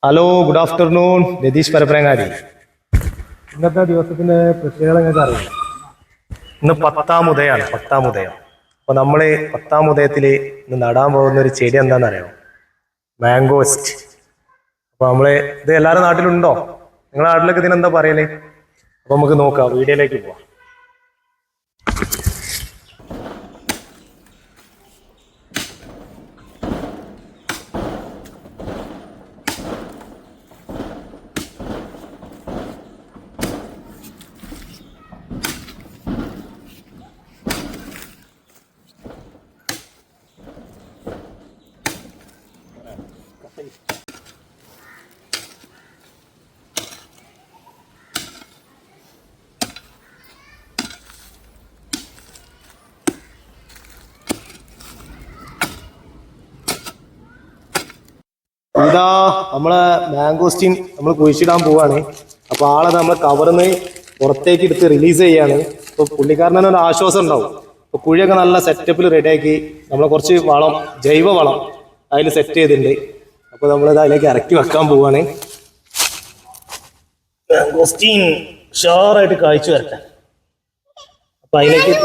Hello, good afternoon. Ratheesh Parappanangadi. ഇന്നത്തെ ദിവസത്തിന്റെ പ്രത്യേകത നിങ്ങൾക്ക് അറിയാം. ഇന്ന് 10-ാം ഉദയമാണ്. 10-ാം ഉദയം. അപ്പൊ നമ്മള് 10-ാം ഉദയത്തില് ഇന്ന് നടാൻ പോകുന്ന ഒരു ചെടി എന്താണെന്നറിയോ? മാംഗോസ്റ്റ്. അപ്പൊ നമ്മള് ഇത് എല്ലാവരുടെ നാട്ടിലുണ്ടോ? നിങ്ങളുടെ നാട്ടിലൊക്കെ ഇതിനെന്താ പറയല്? അപ്പൊ നമുക്ക് നോക്കാം, വീഡിയോയിലേക്ക് പോവാം. ഇതാ നമ്മളെ മാംഗോസ്റ്റീൻ നമ്മൾ കുഴിച്ചിടാൻ പോവാണ്. അപ്പൊ ആളെ നമ്മൾ കവറിന്ന് പുറത്തേക്ക് എടുത്ത് റിലീസ് ചെയ്യാണ്. ഇപ്പൊ പുള്ളിക്കാരനെ ഒരു ആശ്വാസം ഉണ്ടാവും. ഇപ്പൊ കുഴിയൊക്കെ നല്ല സെറ്റപ്പിൽ റെഡിയാക്കി നമ്മളെ കുറച്ച് വളം, ജൈവ വളം അതിൽ സെറ്റ് ചെയ്തിട്ടുണ്ട്. അപ്പൊ നമ്മളിത് അതിലേക്ക് ഇറക്കി വെക്കാൻ പോവാണ്. മാംഗോസ്റ്റീൻ ഷാറായിട്ട് കായ്ച്ചു വരട്ടെ. അപ്പൊ അതിലേക്ക്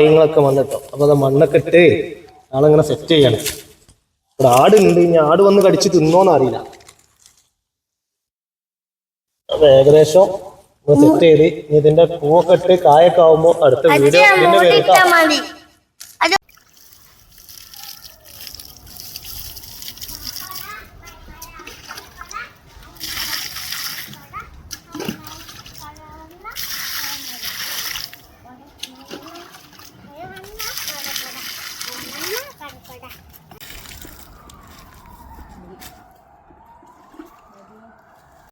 ഇങ്ങളൊക്കെ മണ്ണിട്ടോ. അപ്പൊ അത് മണ്ണൊക്കെ ഇട്ട് ആളിങ്ങനെ സെറ്റ് ചെയ്യാണ്. ഇവിടെ ആടുണ്ട്. ഇനി ആട് വന്ന് കടിച്ച് തിന്നോന്ന് അറിയില്ല. അപ്പൊ ഏകദേശം സെറ്റ് ചെയ്ത് ഇനി ഇതിന്റെ പൂവൊക്കെ ഇട്ട് കായൊക്കെ ആവുമ്പോ അടുത്ത വീഡിയോ പിന്നെ വരും.